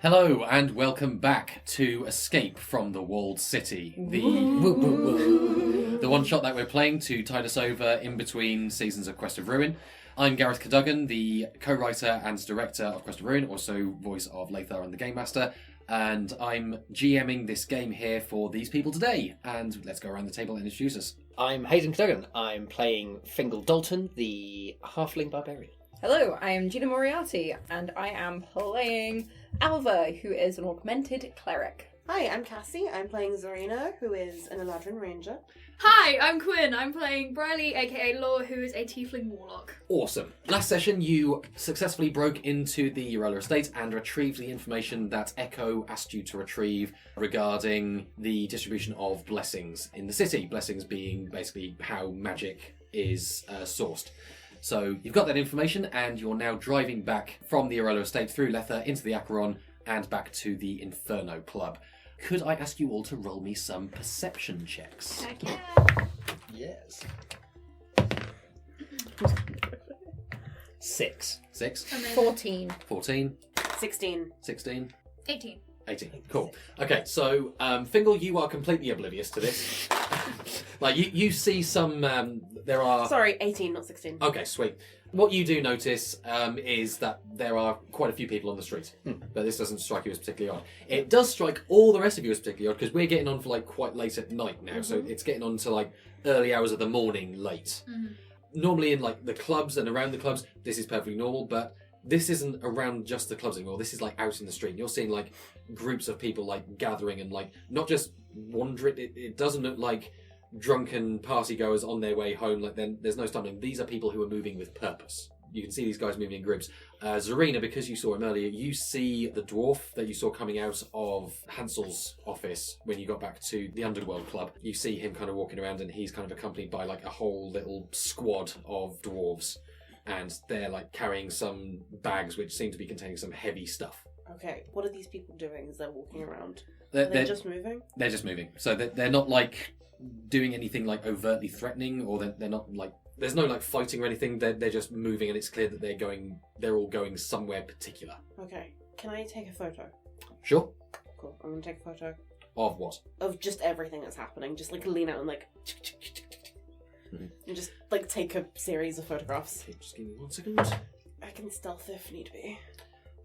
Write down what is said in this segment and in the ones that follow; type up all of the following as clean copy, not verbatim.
Hello and welcome back to Escape from the Walled City, the one shot that we're playing to tide us over in between seasons of Quest of Ruin. I'm Gareth Cadogan, the co-writer and director of Quest of Ruin, also voice of Lather and the Game Master, and I'm GMing this game here for these people today. And let's go around the table and introduce us. I'm Haydn Cadogan. I'm playing Fingal Dalton, the halfling barbarian. Hello, I am Gina Moriarty, and I am playing Alva, who is an augmented cleric. Hi, I'm Cassie. I'm playing Zarina, who is an Eladrin ranger. Hi, I'm Quinn. I'm playing Briley, aka Law, who is a tiefling warlock. Awesome. Last session, you successfully broke into the Urella estate and retrieved the information that Echo asked you to retrieve regarding the distribution of blessings in the city. Blessings being basically how magic is sourced. So you've got that information, and you're now driving back from the Urella estate through Lether into the Acheron and back to the Inferno Club. Could I ask you all to roll me some perception checks? Heck yeah. Yes. 6. 6, Amazing. 14. 14, 16. 16, 18. 18. Cool. Okay, so Fingal, you are completely oblivious to this. Like you see some. There are. Sorry, 18, not 16. Okay, sweet. What you do notice is that there are quite a few people on the street, but this doesn't strike you as particularly odd. It does strike all the rest of you as particularly odd because we're getting on for like quite late at night now, so it's getting on to like early hours of the morning late. Normally in like the clubs and around the clubs, this is perfectly normal, but this isn't around just the clubs anymore. This is like out in the street. And you're seeing like groups of people like gathering and like not just wandering. It doesn't look like drunken party goers on their way home. Like then there's no stumbling. These are people who are moving with purpose. You can see these guys moving in groups. Zarina, because you saw him earlier, you see the dwarf that you saw coming out of Hansel's office when you got back to the Underworld Club. You see him kind of walking around, and he's kind of accompanied by like a whole little squad of dwarves. And they're like carrying some bags which seem to be containing some heavy stuff. Okay, what are these people doing as they're walking around? They're Are they just moving? They're just moving. So they're not like doing anything like overtly threatening, or they're not like there's no like fighting or anything. They're just moving, and it's clear that they're all going somewhere particular. Okay, can I take a photo? Sure. Cool, I'm gonna take a photo Of what? of just everything that's happening. Just like lean out and like... and just like take a series of photographs. Okay, just give me 1 second. I can stealth if need be.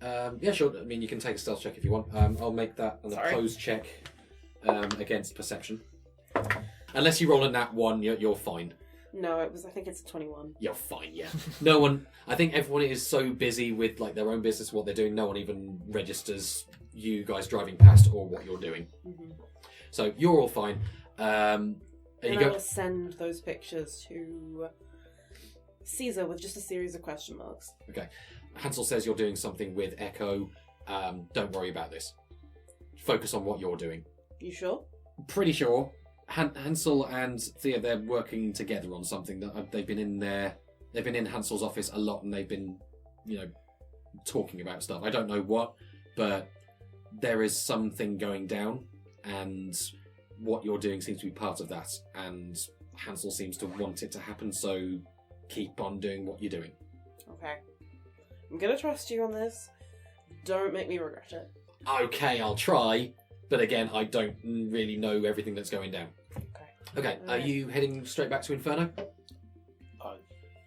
Yeah, sure. I mean, you can take a stealth check if you want. I'll make that an Sorry. opposed check against perception. Unless you roll a nat 1, you're fine. No, I think it's a 21. You're fine, yeah. No one... I think everyone is so busy with like their own business, what they're doing, no one even registers you guys driving past or what you're doing. So you're all fine. And I will send those pictures to Caesar with just a series of question marks. Okay. Hansel says you're doing something with Echo. Don't worry about this. Focus on what you're doing. You sure? Pretty sure. Hansel and Thea, they're working together on something that they've been in Hansel's office a lot, and they've been, talking about stuff. I don't know what, but there is something going down, and what you're doing seems to be part of that, and Hansel seems to want it to happen, so keep on doing what you're doing. Okay. I'm gonna trust you on this. Don't make me regret it. Okay, I'll try, but again, I don't really know everything that's going down. Okay, are you heading straight back to Inferno?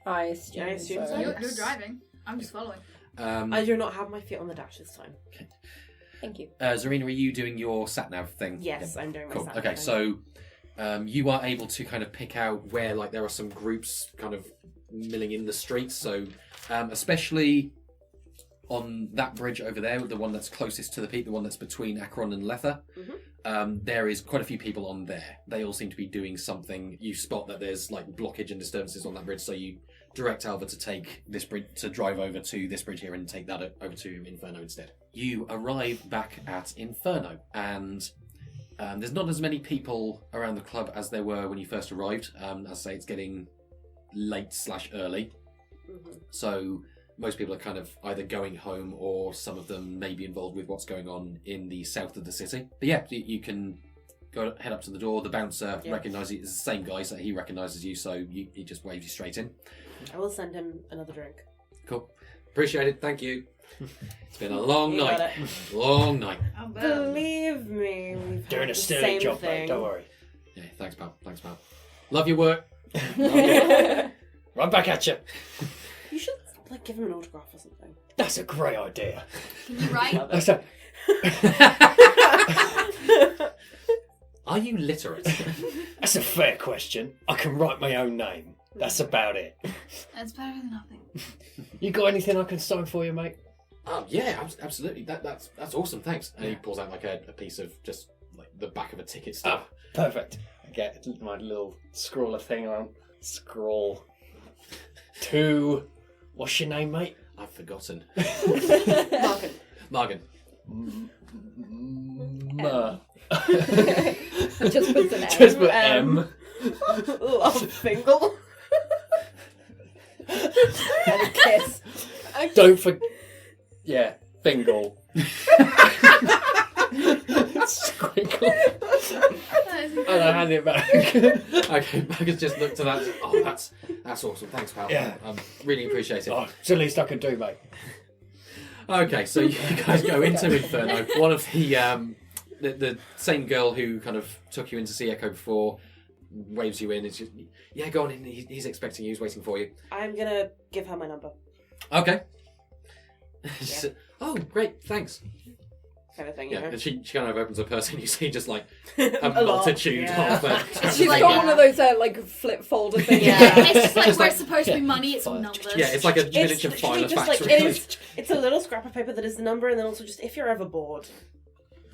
I assume so. You're driving. I'm just following. I do not have my feet on the dash this time. Thank you. Zarina, are you doing your sat-nav thing? Yes, I'm doing my Cool. sat Okay, nav. so you are able to kind of pick out where like there are some groups kind of milling in the streets. So especially on that bridge over there, the one that's closest to the peak, the one that's between Acheron and Lether, there is quite a few people on there. They all seem to be doing something. You spot that there's like blockage and disturbances on that bridge, so you direct Alva to take this bridge, to drive over to this bridge here and take that over to Inferno instead. You arrive back at Inferno, and there's not as many people around the club as there were when you first arrived. As I say, it's getting late/early, so most people are kind of either going home or some of them may be involved with what's going on in the south of the city. But yeah, you can head up to the door. The bouncer recognises you. It's the same guy, so he recognises you, so he just waves you straight in. I will send him another drink. Cool. Appreciate it. Thank you. It's been a long You got night. it. Long night. I'm bad. Believe me, we've Doing had a the sterling same job, thing. mate. Don't worry. Yeah, thanks, pal. Thanks, pal. Love your work. Right back at you. You should give him an autograph or something. That's a great idea. Can you write? That's a... Are you literate? That's a fair question. I can write my own name. That's about it. That's better than nothing. You got anything I can sign for you, mate? Oh yeah, absolutely. That's awesome. Thanks. And he pulls out a piece of just the back of a ticket stub. Ah, perfect. I get my little scrawler thing on. Scroll. To... What's your name, mate? I've forgotten. Marvin. Margan. Just puts an M. Just put M. Love Fingal. And a kiss. Don't forget... Yeah, Fingal. Squinkle. And I hand it back. Okay, Margan's just looked at that. Oh, that's awesome. Thanks, pal. Yeah. Really appreciate it. Oh, it's the least I can do, mate. Okay, so you guys go into Inferno. One of the same girl who kind of took you in to see Echo before waves you in. It's just, yeah, go on in. He's expecting you. He's waiting for you. I'm gonna give her my number. Okay. Oh, great, thanks. Kind of thing, Yeah, you know? and she kind of opens her purse and you see just a A lot, multitude yeah. of... She's got one of those flip folder things. Yeah. It's just It's where like- it's supposed to be money, it's all numbers. Yeah, it's like a miniature filer just factory. it's a little scrap of paper that is the number, and then also just if you're ever bored.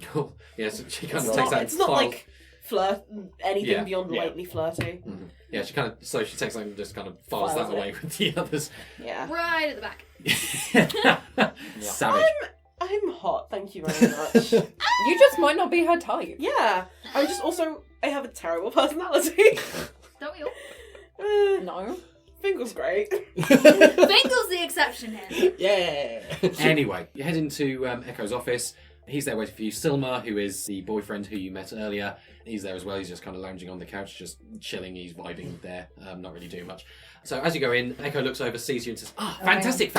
Cool. Yeah, so she kind It's of takes not, that it's not file. like flirt anything Yeah, beyond yeah. lightly flirty. Mhm. Yeah, she takes that and just kind of files that Files it. away with the others. Yeah. Right at the back. Savage. I'm hot, thank you very much. You just might not be her type. Yeah. I'm just also I have a terrible personality. Don't we all? No. Fingal's great. Fingal's the exception here. Yeah. Anyway, you head into Echo's office. He's there waiting for you. Silmar, who is the boyfriend who you met earlier, he's there as well. He's just kind of lounging on the couch, just chilling. He's vibing there, not really doing much. So as you go in, Echo looks over, sees you and says, fantastic.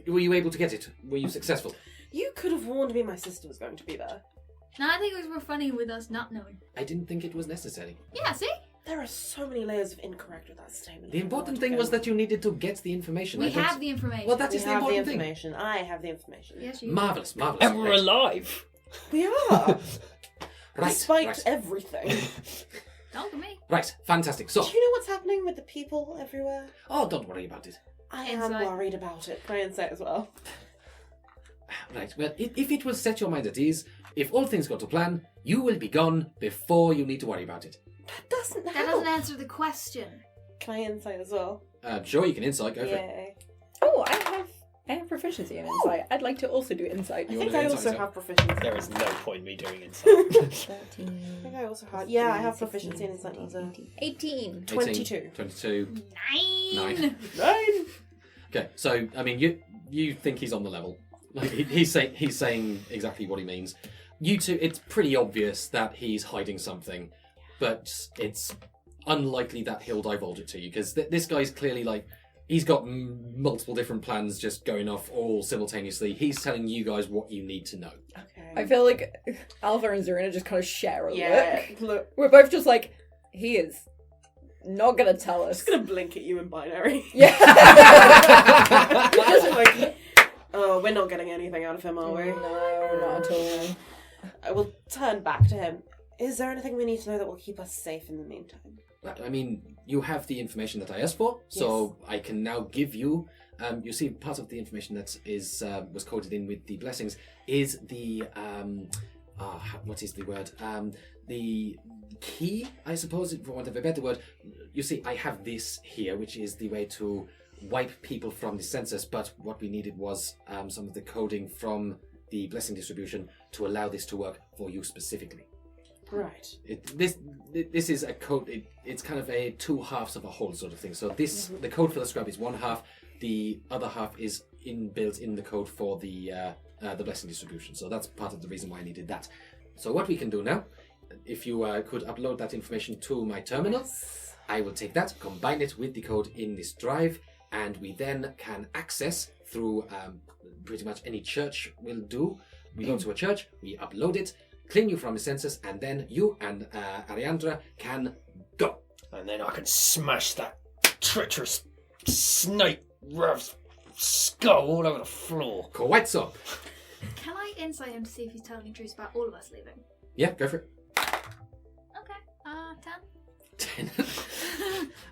Were you able to get it? Were you successful? You could have warned me my sister was going to be there. No, I think it was more funny with us not knowing. I didn't think it was necessary. Yeah, see? There are so many layers of incorrect with that statement. The important thing was that you needed to get the information. We I don't- have the information. Well, that we is the have the important thing. information. I have the information. Yes, you Marvellous. And we're Right. alive. We are. Despite right. everything. Don't look at me. Right, fantastic. So, Do you know what's happening with the people everywhere? oh, don't worry about it. I am Insight. worried about it. Try and say it as well. Right, well, if it will set your mind at ease, if all things go to plan, you will be gone before you need to worry about it. That doesn't That help. doesn't answer the question. Can I insight as well? Sure, you can insight, go for it. Yay. Oh, I have proficiency in insight. I'd like to also do insight. I You think wanna I do also insight, have proficiency. There is no point me doing insight. 13. I think I also have. Yeah, I have proficiency in insight. 18. 22. 22. 9. 9. Okay, so, I mean, you think he's on the level. Like, he's saying exactly what he means. You two, it's pretty obvious that he's hiding something, but it's unlikely that he'll divulge it to you, because this guy's clearly, he's got multiple different plans just going off all simultaneously. He's telling you guys what you need to know. Okay. I feel like Alva and Zarina just kind of share a Yeah. look. Look. We're both just like, he is not gonna tell I'm us. just gonna blink at you in binary. Yeah. Just like, oh, we're not getting anything out of him, are we? No, not at all. I will turn back to him. Is there anything we need to know that will keep us safe in the meantime? I mean, you have the information that I asked for, so I can now give you. You see, part of the information that was coded in with the blessings is the what is the word? The key, I suppose, for want of a better word. You see, I have this here, which is the way to wipe people from the census. But what we needed was some of the coding from the blessing distribution to allow this to work for you specifically. Right. This is a code. It's kind of a two halves of a whole sort of thing. So the code for the scrub is one half. The other half is built in the code for the blessing distribution. So that's part of the reason why I needed that. So what we can do now, if you could upload that information to my terminal, I will take that, combine it with the code in this drive, and we then can access through pretty much any church will do. We go to a church, we upload it, clean you from the census, and then you and Ariandra can go. And then I can smash that treacherous snake Rev's skull all over the floor. Quite so. Can I insight him to see if he's telling the truth about all of us leaving? Yeah, go for it. Okay. 10.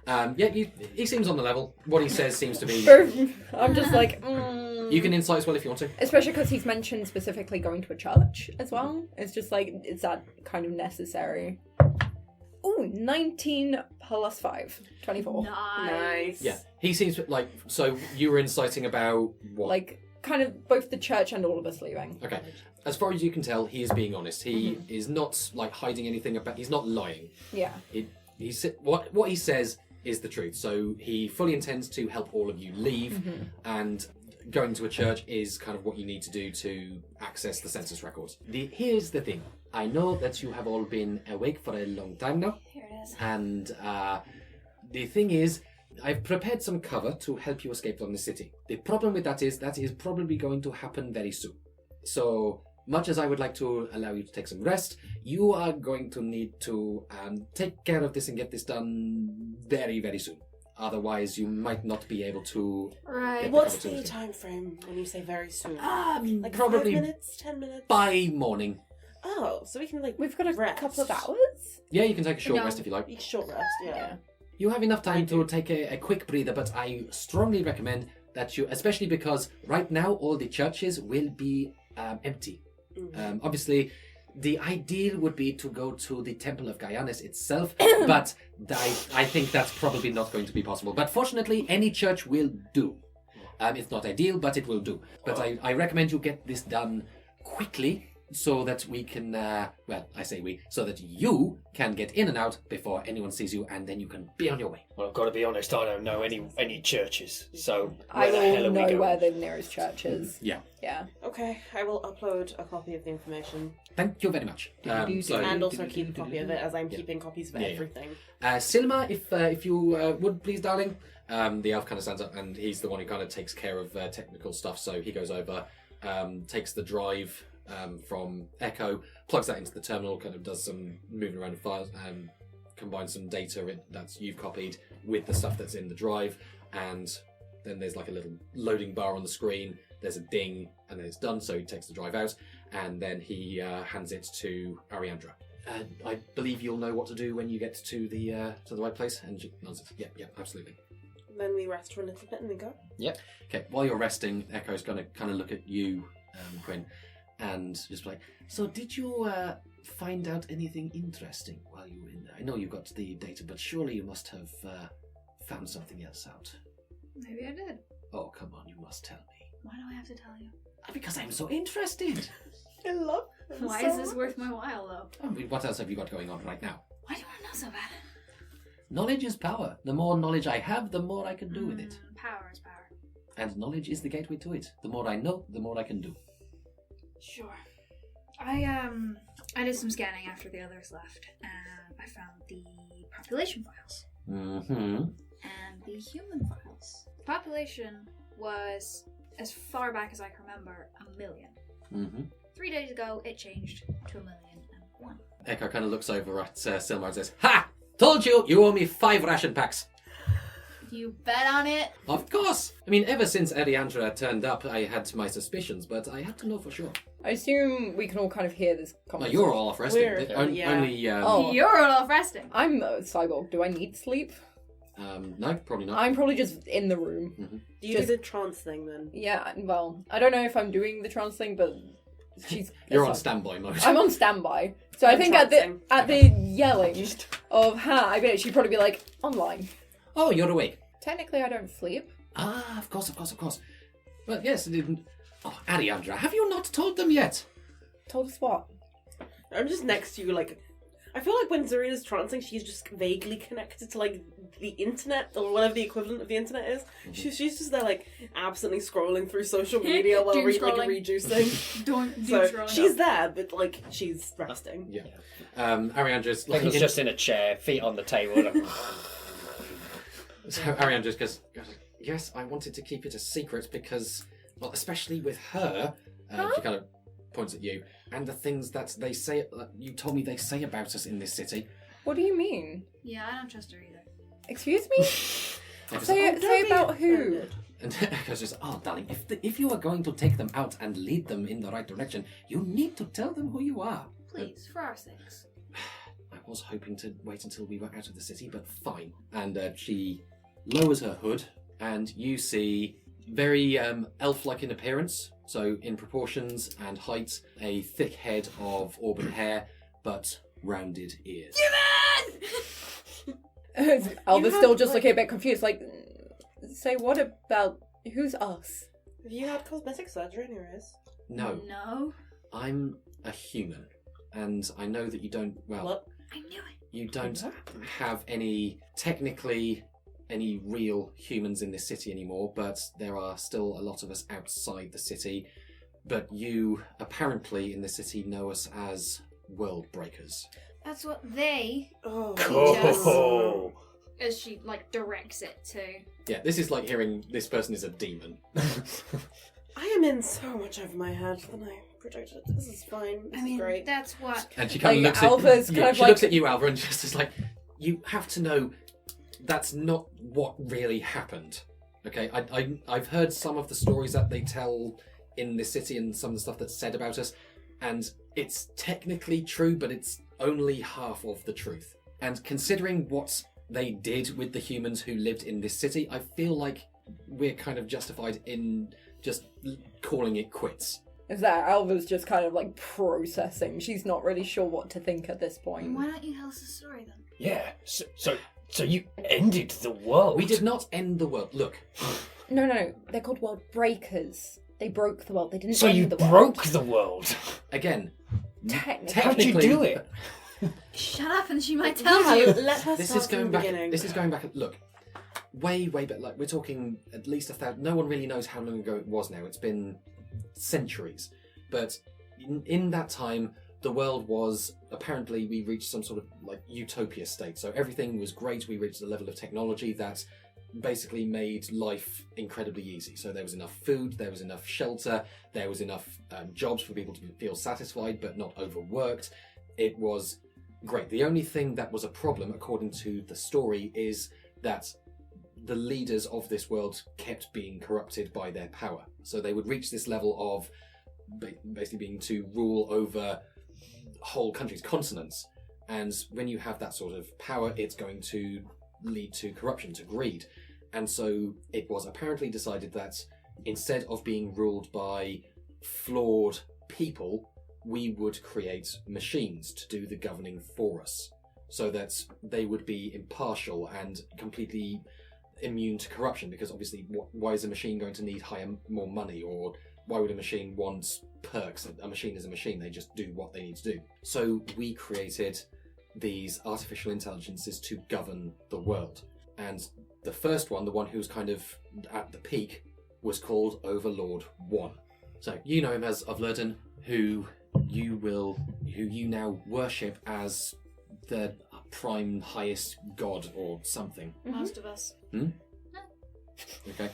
10. Yeah, he seems on the level. What he says seems to be... I'm just like, You can insight as well if you want to. Especially because he's mentioned specifically going to a church as well. It's just like, is that kind of necessary? Ooh, 19 plus 5. 24. Nice. Yeah, he seems like... So you were inciting about what? Like, kind of both the church and all of us leaving. Okay. As far as you can tell, he is being honest. He is not like hiding anything about... He's not lying. Yeah. What he says is the truth. So he fully intends to help all of you leave, and going to a church is kind of what you need to do to access the census records. Here's the thing. I know that you have all been awake for a long time now. Here it is. And the thing is, I've prepared some cover to help you escape from the city. The problem with that is probably going to happen very soon. So much as I would like to allow you to take some rest, you are going to need to take care of this and get this done very, very soon. Otherwise, you might not be able to... Right. What's the time frame when you say very soon? Like probably 5 minutes, 10 minutes? by morning. Oh, so we can We've got a rest. couple of hours? Yeah, you can take a short rest if you like. Short rest, yeah. You have enough time to take a quick breather, but I strongly recommend that you, especially because right now all the churches will be empty. Obviously, the ideal would be to go to the Temple of Gaianes itself, but I think that's probably not going to be possible. But fortunately, any church will do. It's not ideal, but it will do. But I recommend you get this done quickly, so that we can, so that you can get in and out before anyone sees you, and then you can be on your way. Well, I've got to be honest, I don't know any churches, so I where the hell will are we know going? where the nearest church is. Yeah. Yeah. Okay, I will upload a copy of the information. Thank you very much. And also keep a copy of it, as I'm keeping copies of everything. Silma, if you would please, darling. The elf kind of stands up, and he's the one who kind of takes care of technical stuff, so he goes over, takes the drive from Echo, plugs that into the terminal, kind of does some moving around the files, combines some data that you've copied with the stuff that's in the drive, and then there's like a little loading bar on the screen, there's a ding, and then it's done, so he takes the drive out, and then he hands it to Ariandra. I believe you'll know what to do when you get to the right place, and she nods. Yeah, absolutely. Then we rest for a little bit and we go. Yep. Okay, while you're resting, Echo's going to kind of look at you, Quinn, and just be like, so did you find out anything interesting while you were in there? I know you got the data, but surely you must have found something else out. Maybe I did. Oh, come on, you must tell me. Why do I have to tell you? Because I'm so interested. I love it. Why is this worth my while, though? I mean, what else have you got going on right now? Why do you want to know so bad? Knowledge is power. The more knowledge I have, the more I can do with it. Power is power. And knowledge is the gateway to it. The more I know, the more I can do. Sure. I did some scanning after the others left, and I found the population files. And the human files. The population was, as far back as I can remember, 1 million. 3 days ago, it changed to 1,000,001. Echo kind of looks over at Silmar and says, "Ha! Told you! You owe me 5 ration packs." You bet on it? Of course! I mean, ever since Ariandra turned up, I had my suspicions, but I had to know for sure. I assume we can all kind of hear this No, conversation. you're all off resting. Yeah. Only, You're all off resting. I'm a cyborg. Do I need sleep? no, probably not. I'm probably just in the room. Do you do the trance thing then? Yeah, well, I don't know if I'm doing the trance thing, but she's... You're on standby mode. I'm on standby. So I think at the yelling of "ha," I bet she'd probably be like, online. Oh, you're awake. Technically, I don't sleep. Ah, of course. Well, yes, it didn't... Oh, Ariandra, have you not told them yet? Told us what? I'm just next to you, like... I feel like when Zarina's trancing, she's just vaguely connected to, like, the internet, or whatever the equivalent of the internet is. She's just there, like, absently scrolling through social media while rejuicing. Doom So scrolling. she's there, but, like, she's resting. Yeah. Ariandra's... I think he's just in a chair, feet on the table. So Ariandra just goes, yes, I wanted to keep it a secret because, well, especially with her, she kind of points at you, and the things that they say, you told me they say about us in this city. What do you mean? Yeah, I don't trust her either. Excuse me? Say about who? And Echo's just, darling, if you are going to take them out and lead them in the right direction, you need to tell them who you are. Please, for our sakes. I was hoping to wait until we were out of the city, but fine. And she lowers her hood, and you see very elf-like in appearance, so in proportions and height, a thick head of auburn hair, but rounded ears. Alva's still just looking a bit confused, like, say what about, who's us? Have you had cosmetic surgery in your ears? No, No. I'm a human, and I know that you don't, well, What? I knew it. you don't have any real humans in this city anymore, but there are still a lot of us outside the city. But you, apparently, in the city know us as world breakers. That's what they, Oh. Cool. as she directs it to. Yeah, this is like hearing this person is a demon. I am in so much over my head than I projected. This is fine. This I mean, is great. that's what. And she kind of looks Alva's at kind of she like- looks at you, Alva, and just is like, you have to know that's not what really happened. Okay, I've heard some of the stories that they tell in this city and some of the stuff that's said about us, and it's technically true, but it's only half of the truth. And considering what they did with the humans who lived in this city, I feel like we're kind of justified in just calling it quits. Is that Alva's just kind of processing? She's not really sure what to think at this point. Why don't you tell us the story then? Yeah, so you ended the world. We did not end the world. Look, No. They're called world breakers. They broke the world. They didn't So end you the world. broke the world. again, Technically. How'd you do it? Shut up and she might tell Yeah, you. let her This start is from going the back. beginning. This is going back. Look, way back. We're talking at least 1,000. No one really knows how long ago it was now. It's been centuries. But in that time, the world was apparently we reached some sort of utopia state. So everything was great. We reached a level of technology that basically made life incredibly easy. So there was enough food, there was enough shelter, there was enough jobs for people to feel satisfied but not overworked. It was great. The only thing that was a problem, according to the story, is that the leaders of this world kept being corrupted by their power. So they would reach this level of basically being to rule over whole countries, continents. And when you have that sort of power, it's going to lead to corruption, to greed. And so it was apparently decided that instead of being ruled by flawed people, we would create machines to do the governing for us, so that they would be impartial and completely immune to corruption. Because obviously, why is a machine going to need more money, or why would a machine want perks? A machine is a machine; they just do what they need to do. So we created these artificial intelligences to govern the world, and the first one, the one who was kind of at the peak, was called Overlord 1. So you know him as Ovlerden, who you now worship as the prime highest god or something. Most of us. Okay.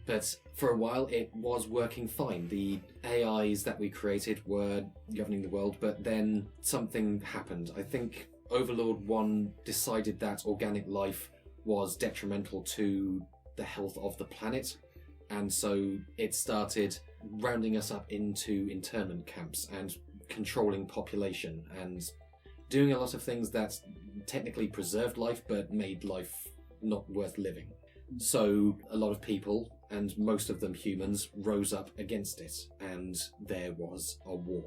But for a while it was working fine. The AIs that we created were governing the world, but then something happened. I think Overlord 1 decided that organic life was detrimental to the health of the planet, and so it started rounding us up into internment camps and controlling population and doing a lot of things that technically preserved life but made life not worth living. So a lot of people, and most of them humans, rose up against it, and there was a war.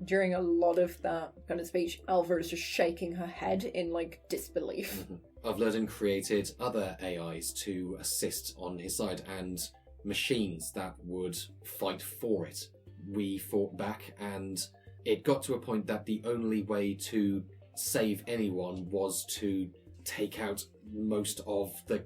During a lot of that kind of speech, Alva is just shaking her head in disbelief. Ovlerden created other AIs to assist on his side, and machines that would fight for it. We fought back, and it got to a point that the only way to save anyone was to take out most of the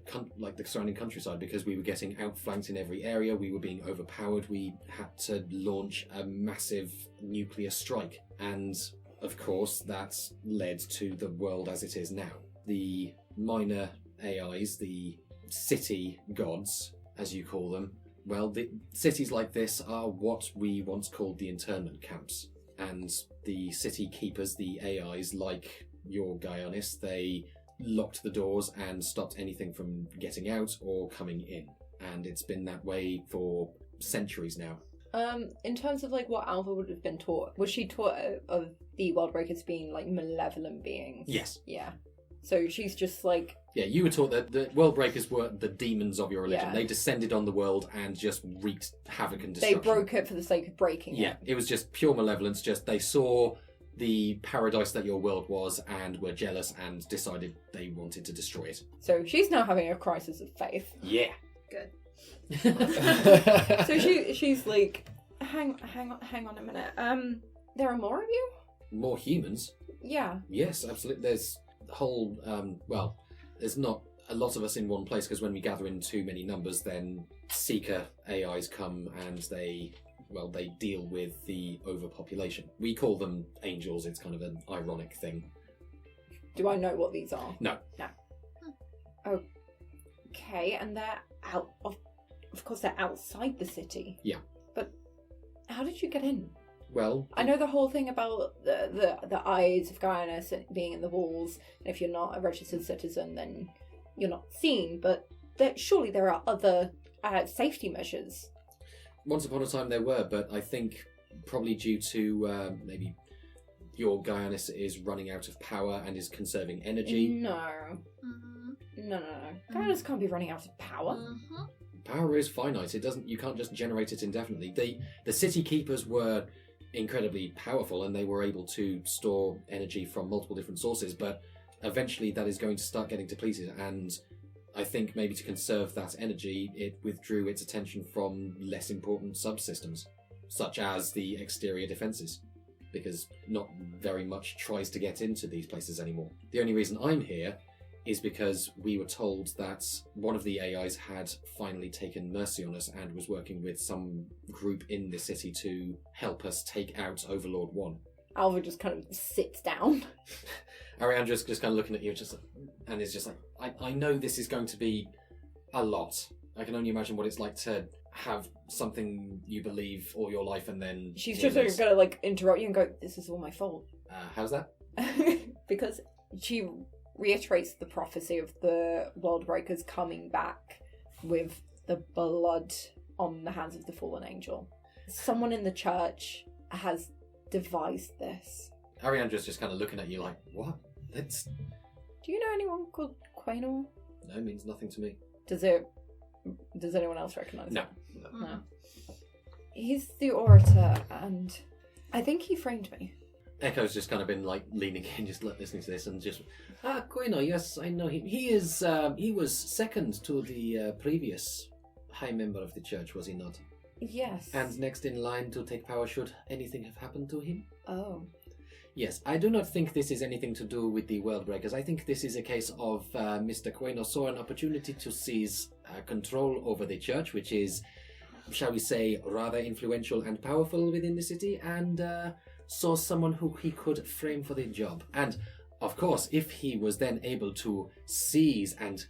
surrounding countryside, because we were getting outflanked in every area. We were being overpowered. We had to launch a massive nuclear strike, and of course that led to the world as it is now. The minor AIs, the city gods, as you call them, well, the cities like this are what we once called the internment camps. And the city keepers, the AIs, like your Gaianis, they locked the doors and stopped anything from getting out or coming in. And it's been that way for centuries now. In terms of like what Alva would have been taught, was she taught of the Worldbreakers being like malevolent beings? Yes. Yeah. So she's just like... Yeah, you were taught that the Worldbreakers were the demons of your religion. Yeah. They descended on the world and just wreaked havoc and destruction. They broke it for the sake of breaking Yeah, it was just pure malevolence. Just they saw the paradise that your world was and were jealous and decided they wanted to destroy it. So she's now having a crisis of faith. Yeah. Good. So she's like, hang on a minute. There are more of you? More humans? Yeah. Yes, absolutely. There's the whole, there's not a lot of us in one place because when we gather in too many numbers, then Seeker AIs come and they deal with the overpopulation. We call them angels. It's kind of an ironic thing. Do I know what these are? No. Okay, and they're out of course they're outside the city. Yeah. But how did you get in? Well, I know the whole thing about the eyes of Gaianis being in the walls, and if you're not a registered citizen, then you're not seen. But surely there are other safety measures. once upon a time there were, but I think probably due to maybe your Gaianis is running out of power and is conserving energy. No. Mm-hmm. No. Gaianis can't be running out of power. Mm-hmm. Power is finite. You can't just generate it indefinitely. The city keepers were incredibly powerful and they were able to store energy from multiple different sources, but eventually that is going to start getting depleted, and I think maybe to conserve that energy it withdrew its attention from less important subsystems, such as the exterior defences, because not very much tries to get into these places anymore. The only reason I'm here is because we were told that one of the AIs had finally taken mercy on us and was working with some group in the city to help us take out Overlord 1. Alva just kind of sits down. Ariandra's just kind of looking at you and is just like, I know this is going to be a lot. I can only imagine what it's like to have something you believe all your life and then... She's just going to interrupt you and go, this is all my fault. How's that? Because she reiterates the prophecy of the Worldbreakers coming back with the blood on the hands of the fallen angel. Someone in the church has devised this. Ariandra's just kind of looking at you like, what? That's... Do you know anyone called Quinn? No, it means nothing to me. Does anyone else recognise No. him? No. He's the orator, and I think he framed me. Echo's just kind of been leaning in, just listening to this, and just Quinn, yes, I know him. He was second to the previous high member of the church, was he not? Yes. And next in line to take power should anything have happened to him. Oh. Yes, I do not think this is anything to do with the Worldbreakers. I think this is a case of Mr. Quinn saw an opportunity to seize control over the church, which is, shall we say, rather influential and powerful within the city, and saw someone who he could frame for the job. And, of course, if he was then able to seize and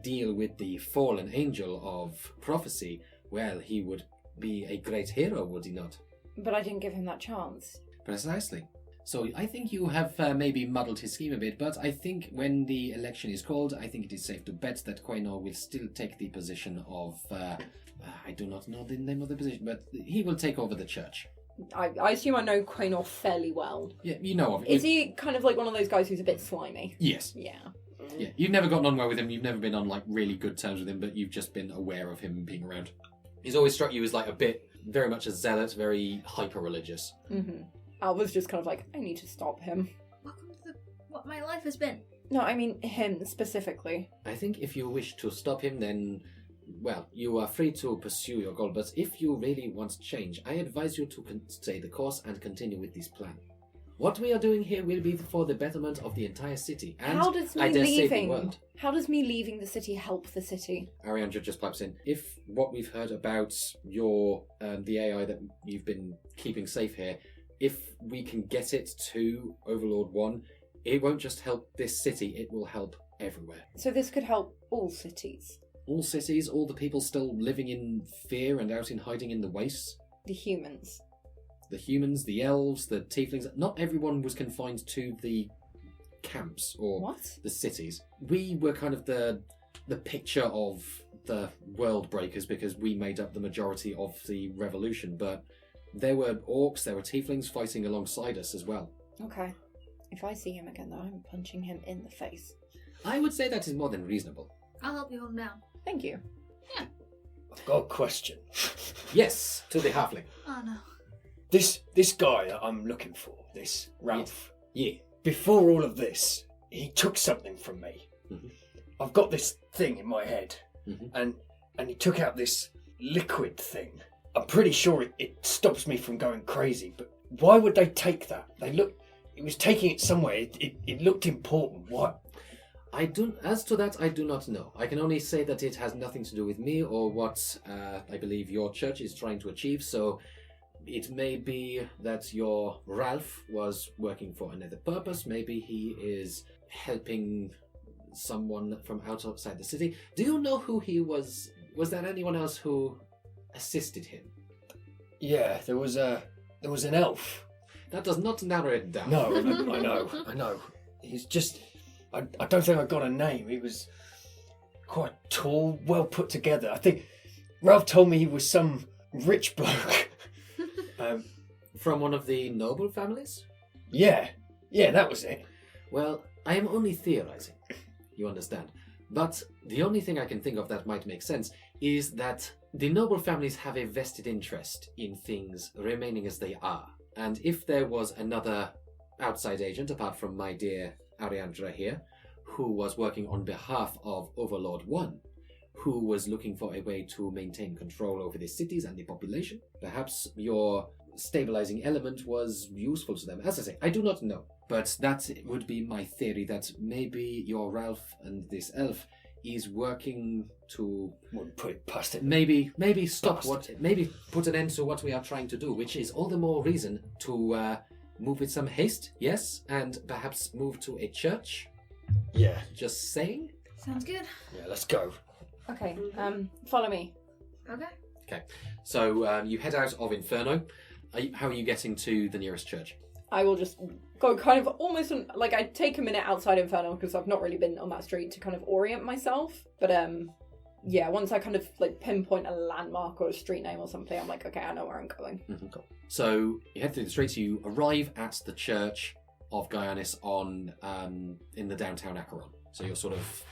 deal with the fallen angel of prophecy, well, he would be a great hero, would he not? But I didn't give him that chance. Precisely. So I think you have maybe muddled his scheme a bit, but I think when the election is called, I think it is safe to bet that Quaino will still take the position of... I do not know the name of the position, but he will take over the church. I assume I know Quaino fairly well. Yeah, you know of him. Is he kind of like one of those guys who's a bit slimy? Yes. Yeah. Yeah, you've never gotten on well with him, you've never been on really good terms with him, but you've just been aware of him being around. He's always struck you as a bit, very much a zealot, very hyper-religious. Mm-hmm. Alva's just kind of I need to stop him. Welcome to what my life has been. No, I mean him specifically. I think if you wish to stop him, then, well, you are free to pursue your goal, but if you really want change, I advise you to stay the course and continue with this plan. What we are doing here will be for the betterment of the entire city, and How does I me dare say the leaving? world. How does me leaving the city help the city? Ariandra just pipes in. If what we've heard about your the AI that you've been keeping safe here, if we can get it to Overlord 1, it won't just help this city, it will help everywhere. So this could help all cities. All cities, all the people still living in fear and out in hiding in the wastes. The humans. The humans, the elves, the tieflings. Not everyone was confined to the camps or What? the cities. We were kind of the picture of the world breakers because we made up the majority of the revolution, but there were orcs, there were tieflings fighting alongside us as well. Okay. If I see him again, though, I'm punching him in the face. I would say that is more than reasonable. I'll help you hold him down. Thank you. I've got a question. Yes, to the halfling. Oh no. This guy that I'm looking for, this Ralph, Yeah. before all of this, he took something from me. Mhm. I've got this thing in my head, Mhm. and he took out this liquid thing. I'm pretty sure it stops me from going crazy, but why would they take that? It was taking it somewhere. It looked important. What? As to that, I do not know. I can only say that it has nothing to do with me or what I believe your church is trying to achieve, so it may be that your Ralph was working for another purpose. Maybe he is helping someone from outside the city. Do you know who he was? Was there anyone else who assisted him? Yeah, there was an elf. That does not narrow it down. No, I know. He's just. I don't think I got a name. He was quite tall, well put together. I think Ralph told me he was some rich bloke. From one of the noble families? Yeah, that was it. Well, I am only theorizing, you understand. But the only thing I can think of that might make sense is that the noble families have a vested interest in things remaining as they are. And if there was another outside agent, apart from my dear Ariandra here, who was working on behalf of Overlord 1, who was looking for a way to maintain control over the cities and the population, perhaps your stabilizing element was useful to them. As I say, I do not know. But that would be my theory, that maybe your Ralph and this elf is working to Wouldn't put it past him. maybe put an end to what we are trying to do, which is all the more reason to move with some haste, yes, and perhaps move to a church. Yeah, Just saying. Sounds good. yeah. Let's go. Okay, follow me. Okay. So you head out of Inferno. How are you getting to the nearest church? I will just go kind of almost like I take a minute outside Inferno because I've not really been on that street to kind of orient myself. But yeah, once I kind of like pinpoint a landmark or a street name or something, I'm like, okay, I know where I'm going. Mm-hmm. Cool. So you head through the streets. You arrive at the church of Gaianis on in the downtown Acheron. So you're sort of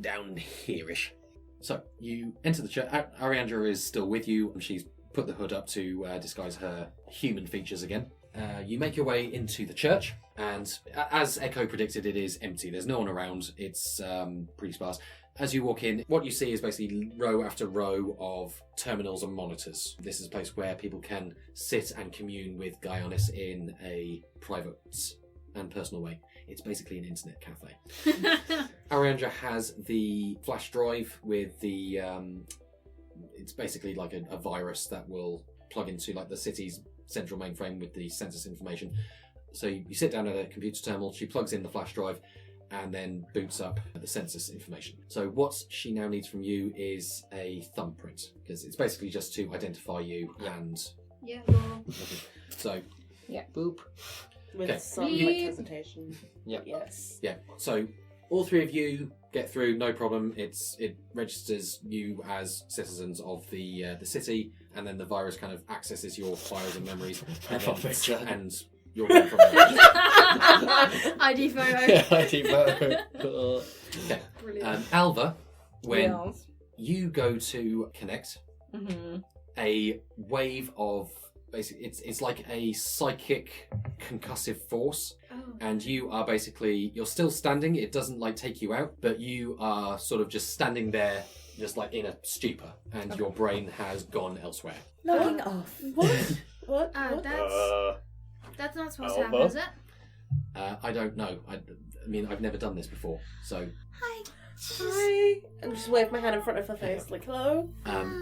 down here-ish. So you enter the church. Ariandra is still with you, and she's put the hood up to disguise her human features again. You make your way into the church, and as Echo predicted, it is empty. There's no one around. It's pretty sparse. As you walk in, what you see is basically row after row of terminals and monitors. This is a place where people can sit and commune with Gaianis in a private and personal way. It's basically an internet cafe. Ariandra has the flash drive with the... it's basically like a virus that will plug into like the city's central mainframe with the census information. So you sit down at a computer terminal, she plugs in the flash drive and then boots up the census information. So what she now needs from you is a thumbprint, because it's basically just to identify you and... Yeah, well. So, Yeah. boop. With Okay. some Beep. like hesitation. Yeah. Yes. Yeah, so all three of you get through, no problem. It registers you as citizens of the city, and then the virus kind of accesses your files and memories, and you're gone from there. ID photo. Yeah, ID photo. Okay. Brilliant. Alva, when Yes. you go to connect, Mm-hmm. a wave of basically it's like a psychic concussive force, Oh. and you're still standing. It doesn't like take you out, but you are sort of just standing there, just like in a stupor, and your brain has gone elsewhere. Logging off. What? What? That's not supposed to happen, Alva? is it? I don't know. I mean, I've never done this before, so Hi. Hi. And just wave my hand in front of her face, like, hello?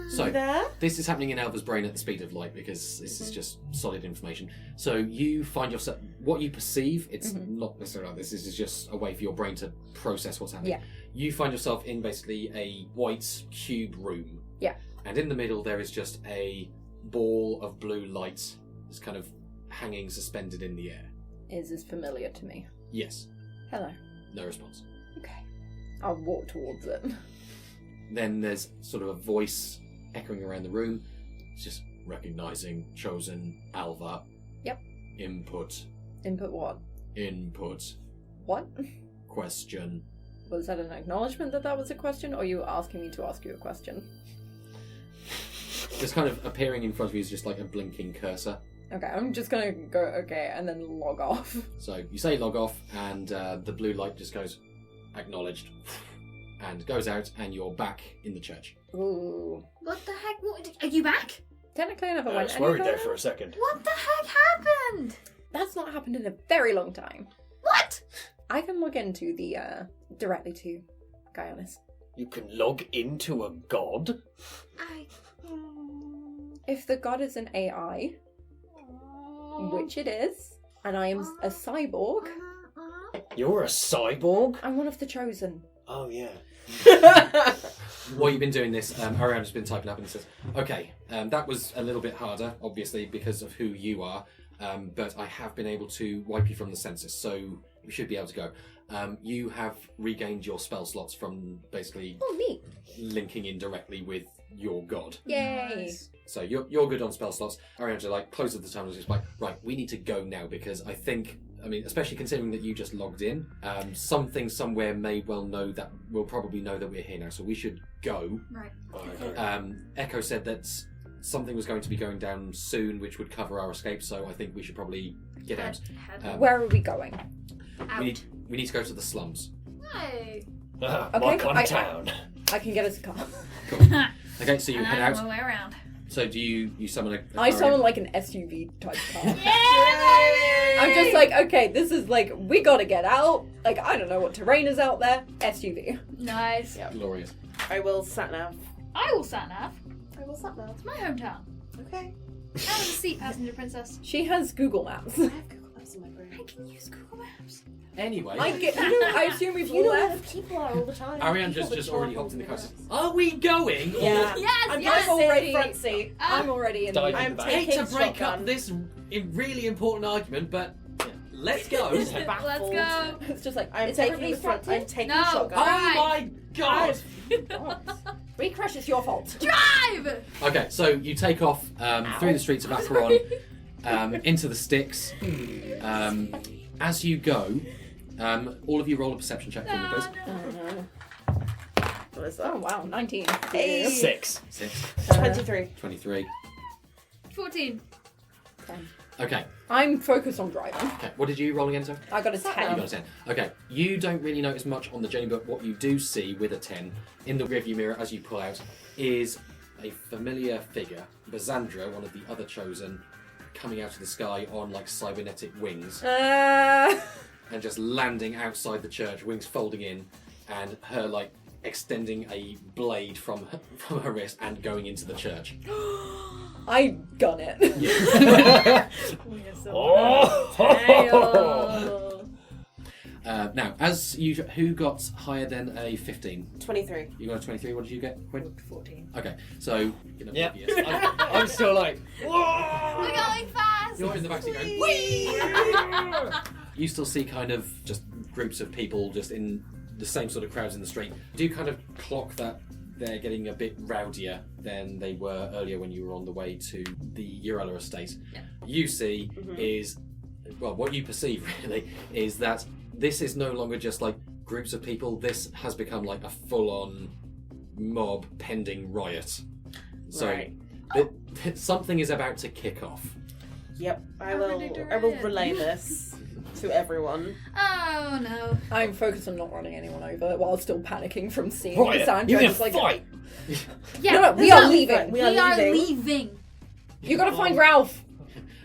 So You there? this is happening in Alva's brain at the speed of light because this is just solid information. So you find yourself, what you perceive, it's not necessarily like this is just a way for your brain to process what's happening. Yeah. You find yourself in basically a white cube room. Yeah. And in the middle there is just a ball of blue light that's kind of hanging suspended in the air. Is this familiar to me? Yes. Hello. No response. Okay. I'll walk towards it. Then there's sort of a voice echoing around the room. It's just recognizing chosen Alva. Yep. Input. Input what? Input. What? Question. Was that an acknowledgement that was a question, or you asking me to ask you a question? Just kind of appearing in front of you is just like a blinking cursor. Okay, I'm just gonna go, okay, and then log off. So you say log off, and the blue light just goes, acknowledged, and goes out, and you're back in the church. Ooh. What the heck? Are you back? Technically I never I went was worried anywhere. there for a second. What the heck happened? That's not happened in a very long time. What? I can log into the, directly to Gaianis. You can log into a god? If the god is an AI, which it is, and I am a cyborg, You're a cyborg? I'm one of the chosen. Oh, yeah. While you've been doing this, Ariana's been typing up and says, okay, that was a little bit harder, obviously, because of who you are, but I have been able to wipe you from the census, so you should be able to go. You have regained your spell slots from basically Oh, neat. linking in directly with your god. Yay. So you're good on spell slots. Ariana's like, close at the time, and was just like, right, we need to go now, because I think, I mean, especially considering that you just logged in, something somewhere may well know that, will probably know that we're here now, so we should go. Right. Echo said that something was going to be going down soon, which would cover our escape, so I think we should probably get out. Where are we going? Out. We need to go to the slums. No. My Okay, kind of town. I can get us a car. Cool. Okay, so you head I out. know my way around. So do you summon a I car summon in? like an SUV type car. Yay! I'm just like, okay, this is like, we gotta get out. Like, I don't know what terrain is out there. SUV. Nice. Yeah. Glorious. I will sat nav. I will sat nav. I will sat nav. It's my hometown. Okay. I was a seat passenger princess. She has Google Maps. I have Google Maps in my brain. I can use Google Maps. Anyway, I assume we've You all know where left. the people are all the time. Ariane People just that already travel hopped in the car. with and says, us. are we going? Or- Yeah. Yes, I'm yes. already front seat. I'm already in the Dive in I'm the back. Hate taking to break shotgun. up this really important argument, but let's go. Let's Baffled. go. It's just like, I'm is taking everybody the front. strapped I'm in? taking No. shotgun. Oh Right. my god! We crash, it's your fault. Drive! Okay, so you take off through the streets of Acheron, into the sticks. As you go, all of you roll a perception check for me, please. What is that? Oh wow, 19. Hey. 6. 6, 23. 23. 14. Okay, I'm focused on driving. okay. What did you roll again, sir? I got a You 10. got a 10. Okay, you don't really notice much on the journey, but what you do see with a 10 in the rearview mirror as you pull out is a familiar figure, Bazandra, one of the other chosen, coming out of the sky on like cybernetic wings and just landing outside the church, wings folding in, and her like extending a blade from her wrist and going into the church. I gun it. Yeah. Oh! Now, as you, who got higher than a 15? 23. You got a 23. What did you get, Quinn? 14. Okay, so Yep. yes. I'm still like, We're going fast! You're in the backseat going, whee! You still see kind of just groups of people just in the same sort of crowds in the street. You do kind of clock that they're getting a bit rowdier than they were earlier when you were on the way to the Urella estate. Yeah. You see is, well, what you perceive really is that this is no longer just like groups of people. This has become like a full-on mob pending riot. So Right. something is about to kick off. Yep. I I'm will. ready to I will run. relay this to everyone. Oh no. I'm focused on not running anyone over while still panicking from seeing right, Sandra. you're in a just like, fight. Yeah, No, we are leaving. We We are are leaving. leaving. You gotta find Ralph.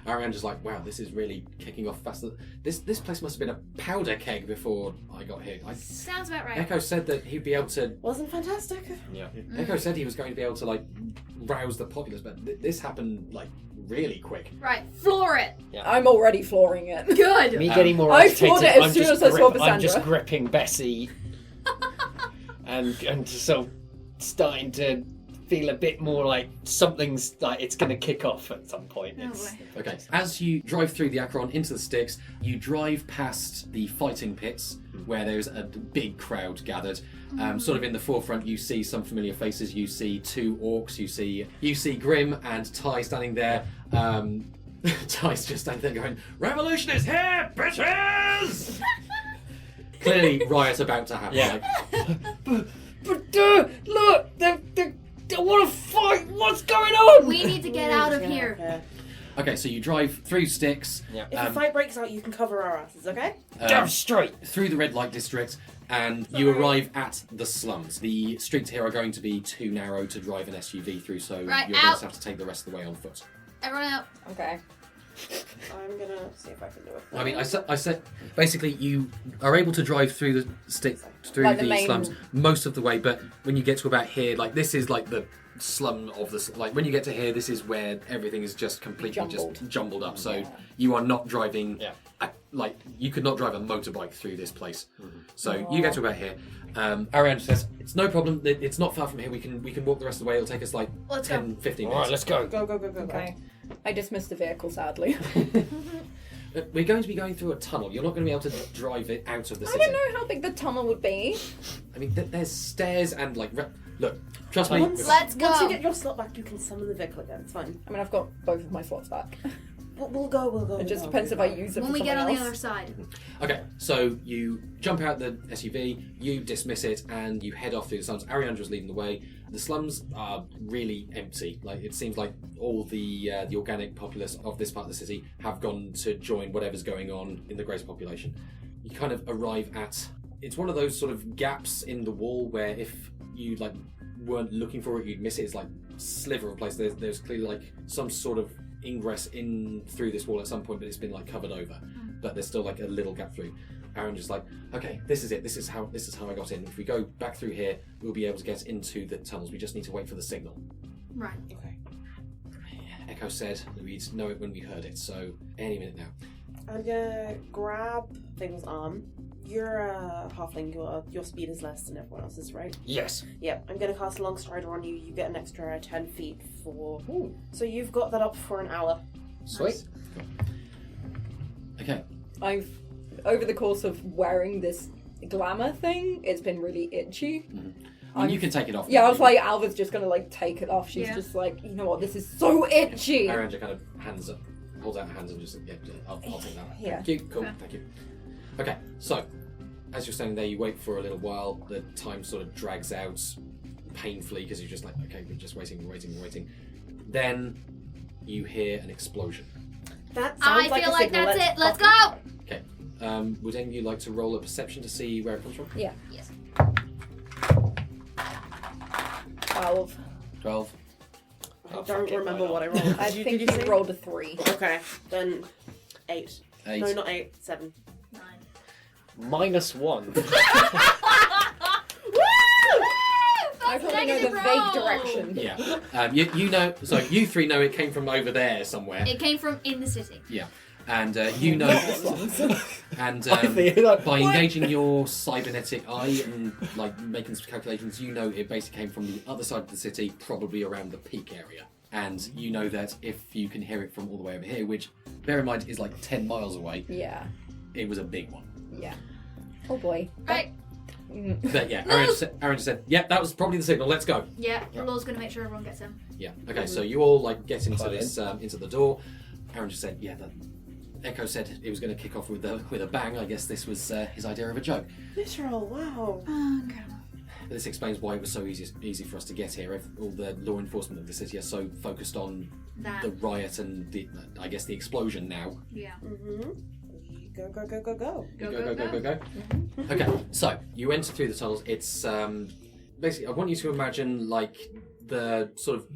Ariandra's like, wow, this is really kicking off faster. This place must have been a powder keg before I got here. Sounds about right. Echo said that he'd be able to. Wasn't fantastic. Yeah. Echo said he was going to be able to like rouse the populace, but this happened like really quick. Right, floor it. I'm already flooring it. Good. Me getting more I agitated. floored it as I'm soon just as I saw I'm just Cassandra. gripping Bessie, and just sort of starting to feel a bit more like something's like it's going to kick off at some point. Oh, It's- boy. Okay. As you drive through the Acheron into the sticks, you drive past the fighting pits where there's a big crowd gathered. Sort of in the forefront, you see some familiar faces. You see 2 orcs. You see Grim and Ty standing there. Ty's just standing there going, "Revolution is here, bitches!" Clearly, riot's about to happen. Yeah. Like, But look, they want to fight. What's going on? We need to get out of here. Yeah. okay, so you drive through sticks. Yeah. If a fight breaks out, you can cover our asses, okay? Damn straight. Through the red light district, and you arrive at the slums. The streets here are going to be too narrow to drive an SUV through, so Right, you're going out. to have to take the rest of the way on foot. Everyone out. Okay. I'm gonna see if I can do it. I mean, I said basically you are able to drive through the Like the the main- slums most of the way, but when you get to about here, like this is like the slum of the like when you get to here, this is where everything is just completely just jumbled up. So you are not driving. Yeah. Like you could not drive a motorbike through this place. So you get to about here. Ariane says it's no problem. It's not far from here. We can walk the rest of the way. It'll take us like Let's 10, 15 All right, minutes. let's go. Go. Okay. I dismissed the vehicle, sadly. We're going to be going through a tunnel. You're not going to be able to drive it out of the I city. don't know how big the tunnel would be. I mean, there's stairs and like look. Trust me. Once, Let's go. Once you get your slot back, you can summon the vehicle again. It's fine. I mean, I've got both of my slots back. We'll go. It just depends if I use it When for we get on something the else. other side. Okay, so you jump out the SUV, you dismiss it, and you head off through the slums. Ariandra's leading the way. The slums are really empty. Like it seems like all the organic populace of this part of the city have gone to join whatever's going on in the greater population. You kind of arrive at it's one of those sort of gaps in the wall where if you like weren't looking for it, you'd miss it. It's like a sliver of a place. There's clearly like some sort of ingress in through this wall at some point, but it's been like covered over. But there's still like a little gap through. Aaron just like, okay, this is it. This is how I got in. If we go back through here, we'll be able to get into the tunnels. We just need to wait for the signal. Right. Okay. Echo said that we'd know it when we heard it, so any minute now. I'm gonna grab Thing's arm. You're a halfling. Your speed is less than everyone else's, right? Yes. Yeah. I'm gonna cast Long Strider on you. You get an extra 10 feet for. Ooh. So you've got that up for an hour. Sweet. Okay. I've, over the course of wearing this glamour thing, it's been really itchy. I mean, you can take it off. Yeah, I was like, Alva's just gonna like take it off. She's Yeah. just like, you know what, this is so itchy. Aaron just kind of holds out her hands and just, yeah, I'll take that. Yeah. Thank you. Cool. Okay. Thank you. Okay, so as you're standing there, you wait for a little while. The time sort of drags out painfully because you're just like, okay, we're just waiting. Then you hear an explosion. That sounds I feel like signal. that's it. Let's go. Okay. Would any of you like to roll a perception to see where it comes from? Yeah. Yes. 12. 12. I Oh, don't fuck it, remember why what I not? rolled. I Did think you you say? rolled a 3. Okay, then 8. 8. No, not 8. 7. 9. -1. I probably know the vague direction. Yeah. You know, so you three know it came from over there somewhere. It came from in the city. Yeah. And you know, and Like, by what? engaging your cybernetic eye and like making some calculations, you know it basically came from the other side of the city, probably around the peak area. And you know that if you can hear it from all the way over here, which bear in mind is like 10 miles away, Yeah. it was a big one. Yeah. Oh boy. Right. But yeah, Aaron just said, "Yep, that was probably the signal. Let's go." Yeah. The law's gonna make sure everyone gets in. Yeah. Okay. So you all like get into Cut this into the door. Aaron just said, "Yeah." The Echo said it was going to kick off with a bang. I guess this was his idea of a joke. Literal, wow. Okay. This explains why it was so easy for us to get here. All the law enforcement of the city are so focused on That. the riot and the explosion now. Yeah. Mm-hmm. Go. Go. Okay, so you enter through the tunnels. It's basically I want you to imagine like the sort of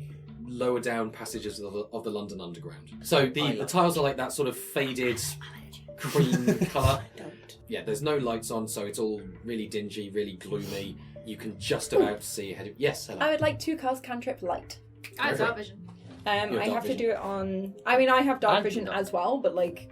lower down passages of the London Underground. So the tiles are like that sort of faded cream colour. Yeah, there's no lights on, so it's all really dingy, really gloomy. You can just about see ahead of... Yes, hello. I would like 2 cars cantrip light. I have dark vision. I have to do it on... I mean, I have dark vision as well, but like...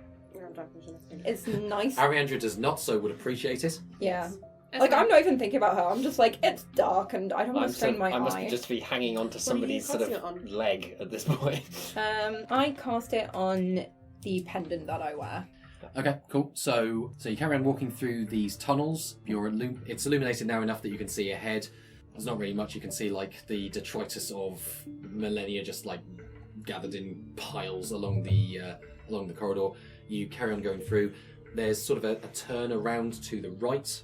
It's nice. Ariandra does not, so would appreciate it. Yeah. Like, I'm not even thinking about her. I'm just like, it's dark and I don't want to strain my eye. I must just be hanging onto somebody's sort of leg at this point. I cast it on the pendant that I wear. Okay, cool. So you carry on walking through these tunnels. It's illuminated now enough that you can see ahead. There's not really much you can see, like the detritus of millennia just like gathered in piles along the corridor. You carry on going through. There's sort of a turn around to the right.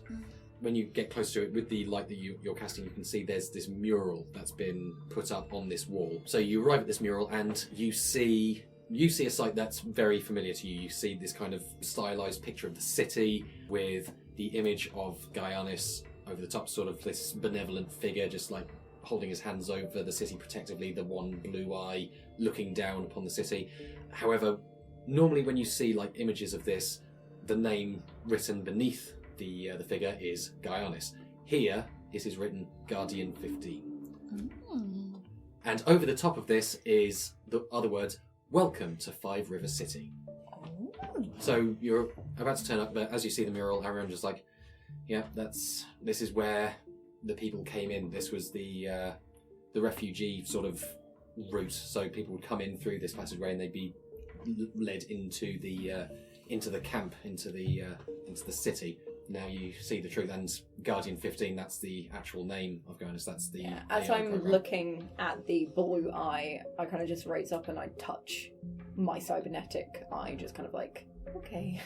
When you get close to it with the light that you're casting, you can see there's this mural that's been put up on this wall. So you arrive at this mural and you see a sight that's very familiar to you. You see this kind of stylized picture of the city with the image of Gaianis over the top, sort of this benevolent figure just like holding his hands over the city protectively, the one blue eye looking down upon the city. However, normally when you see like images of this, the name written beneath the figure is Gaianis. Here it is written Guardian 15. And over the top of this is the other words, Welcome to Five River City. So you're about to turn up, but as you see the mural, everyone's just like, yeah, this is where the people came in. This was the refugee sort of route. So people would come in through this passageway and they'd be led into the camp, into the city. Now you see the truth, and Guardian 15, that's the actual name of Gaianis, that's the... Yeah, as I'm program. Looking at the blue eye, I kind of just raise up and I touch my cybernetic eye, just kind of like, okay.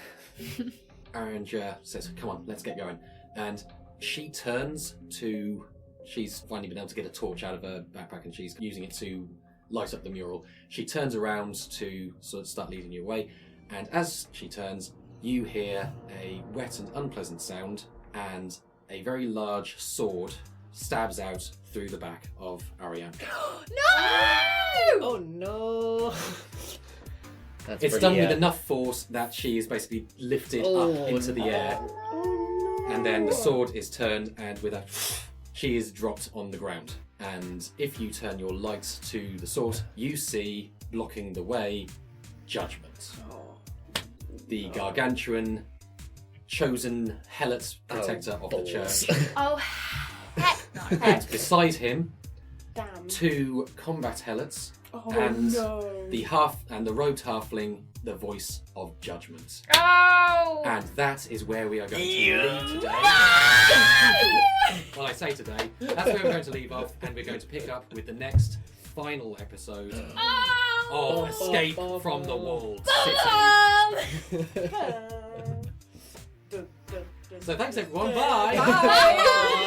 Ariandra says, come on, let's get going. And she turns to... She's finally been able to get a torch out of her backpack and she's using it to light up the mural. She turns around to sort of start leading you away, and as she turns, you hear a wet and unpleasant sound, and a very large sword stabs out through the back of Ariandra. No! Oh no! It's done with enough force that she is basically lifted up into the air, and then the sword is turned, and with a she is dropped on the ground. And if you turn your light to the sword, you see, blocking the way, Judgment. The gargantuan, chosen helot protector of the church. Oh, heck no. And beside him, Damn. 2 combat helots, the robed halfling, the voice of Judgment. Oh! And that is where we are going to leave today. Well, I say today, that's where we're going to leave off, and we're going to pick up with the next final episode of Escape from the Walled City. So thanks everyone, bye! Bye!